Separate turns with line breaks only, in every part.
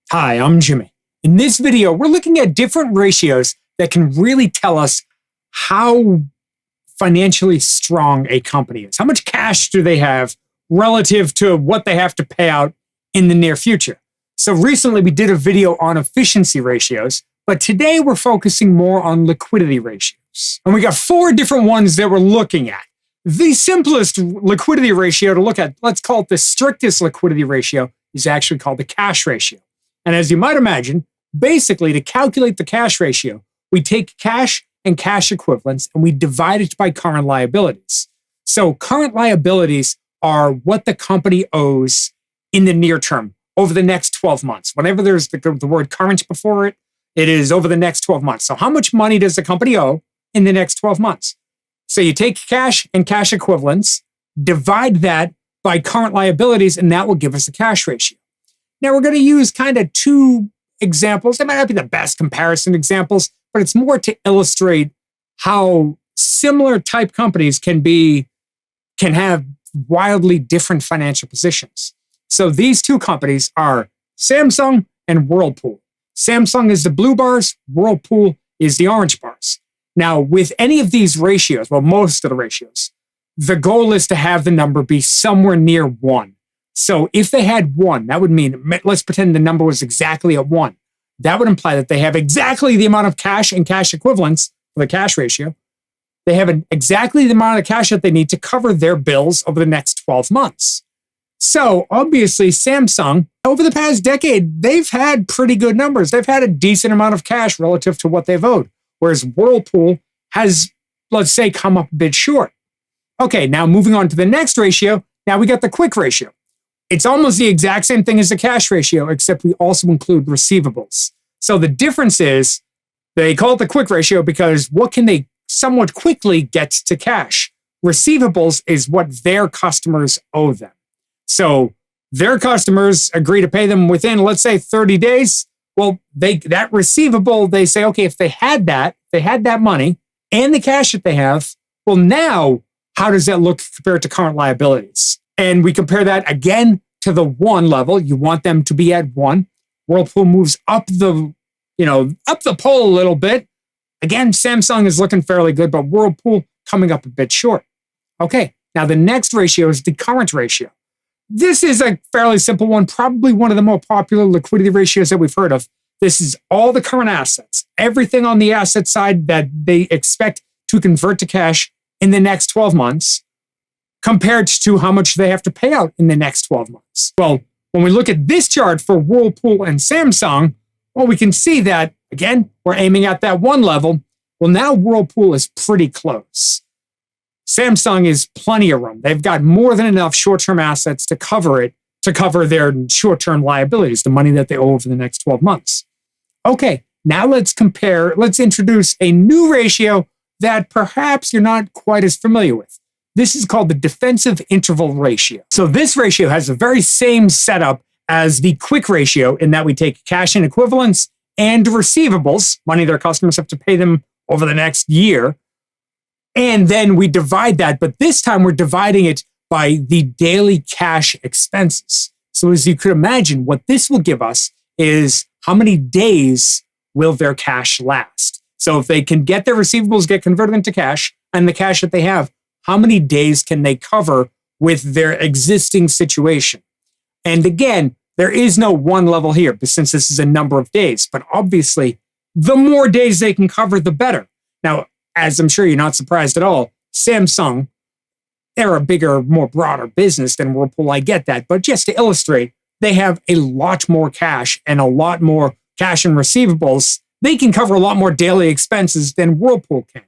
Hi, I'm Jimmy. In this video, we're looking at different ratios that can really tell us how financially strong a company is. How much cash do they have relative to what they have to pay out in the near future? So recently we did a video on efficiency ratios, but today we're focusing more on liquidity ratios. And we got 4 different ones that we're looking at. The simplest liquidity ratio to look at, let's call it the strictest liquidity ratio, is actually called the cash ratio. And as you might imagine, basically to calculate the cash ratio, we take cash and cash equivalents and we divide it by current liabilities. So current liabilities are what the company owes in the near term, over the next 12 months. Whenever there's the word current before it, it is over the next 12 months. So how much money does the company owe in the next 12 months? So you take cash and cash equivalents, divide that by current liabilities, and that will give us a cash ratio. Now, we're going to use kind of 2 examples. They might not be the best comparison examples, but it's more to illustrate how similar type companies can have wildly different financial positions. So these 2 companies are Samsung and Whirlpool. Samsung is the blue bars, Whirlpool is the orange bars. Now, with any of these ratios, well, most of the ratios, the goal is to have the number be somewhere near 1. So if they had 1, that would mean, let's pretend the number was exactly at 1. That would imply that they have exactly the amount of cash and cash equivalents for the cash ratio. They have exactly the amount of cash that they need to cover their bills over the next 12 months. So obviously Samsung, over the past decade, they've had pretty good numbers. They've had a decent amount of cash relative to what they've owed. Whereas Whirlpool has, let's say, come up a bit short. Okay, now moving on to the next ratio, now we got the quick ratio. It's almost the exact same thing as the cash ratio, except we also include receivables. So the difference is they call it the quick ratio because what can they somewhat quickly get to cash? Receivables is what their customers owe them. So their customers agree to pay them within, let's say, 30 days. Well, that receivable, they say, okay, if they had that money and the cash that they have, well, now how does that look compared to current liabilities? And we compare that again to the 1 level. You want them to be at 1. Whirlpool moves up the pole a little bit. Again, Samsung is looking fairly good, but Whirlpool coming up a bit short. Okay, now the next ratio is the current ratio. This is a fairly simple one, probably one of the more popular liquidity ratios that we've heard of. This is all the current assets, everything on the asset side that they expect to convert to cash in the next 12 months, compared to how much they have to pay out in the next 12 months. Well, when we look at this chart for Whirlpool and Samsung, well, we can see that, again, we're aiming at that 1 level. Well, now Whirlpool is pretty close. Samsung is plenty of room. They've got more than enough short-term assets to cover their short-term liabilities, the money that they owe over the next 12 months. Okay, now let's introduce a new ratio that perhaps you're not quite as familiar with. This is called the defensive interval ratio. So this ratio has the very same setup as the quick ratio in that we take cash and equivalents and receivables, money their customers have to pay them over the next year, and then we divide that, but this time we're dividing it by the daily cash expenses. So as you could imagine, what this will give us is how many days will their cash last. So if they can get their receivables get converted into cash and the cash that they have, how many days can they cover with their existing situation? And again, there is no 1 level here, but since this is a number of days, but obviously the more days they can cover, the better. Now, as I'm sure you're not surprised at all, Samsung, they're a bigger, more broader business than Whirlpool. I get that. But just to illustrate, they have a lot more cash and a lot more cash and receivables. They can cover a lot more daily expenses than Whirlpool can.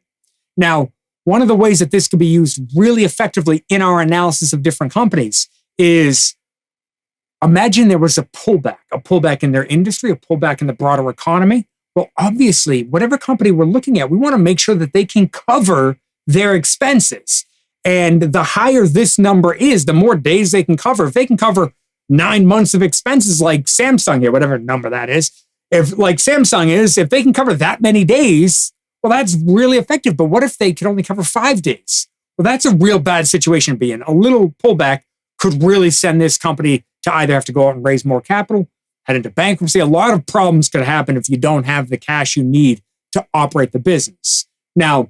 Now, one of the ways that this could be used really effectively in our analysis of different companies is imagine there was a pullback in their industry, a pullback in the broader economy. Well, obviously, whatever company we're looking at, we want to make sure that they can cover their expenses. And the higher this number is, the more days they can cover. If they can cover 9 months of expenses like Samsung here, whatever number that is, if they can cover that many days, well, that's really effective. But what if they could only cover 5 days? Well, that's a real bad situation to be in. A little pullback could really send this company to either have to go out and raise more capital, head into bankruptcy. A lot of problems could happen if you don't have the cash you need to operate the business. Now,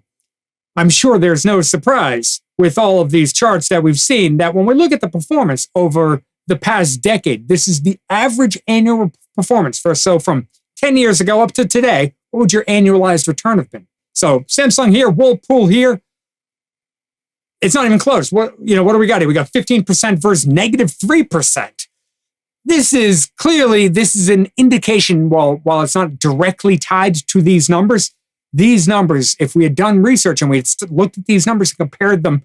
I'm sure there's no surprise with all of these charts that we've seen that when we look at the performance over the past decade, this is the average annual performance from 10 years ago up to today. What would your annualized return have been? So Samsung here, Whirlpool here. It's not even close. What do we got here? We got 15% versus negative 3%. This is an indication, while it's not directly tied to these numbers, if we had done research and we had looked at these numbers and compared them,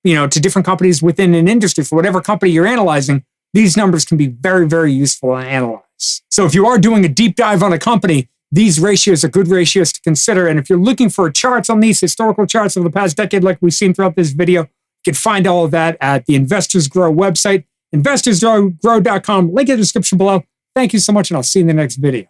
to different companies within an industry, for whatever company you're analyzing, these numbers can be very, very useful to analyze. So if you are doing a deep dive on a company, these ratios are good ratios to consider. And if you're looking for charts on these historical charts over the past decade, like we've seen throughout this video, you can find all of that at the Investors Grow website, investorsgrow.com. Link in the description below. Thank you so much, and I'll see you in the next video.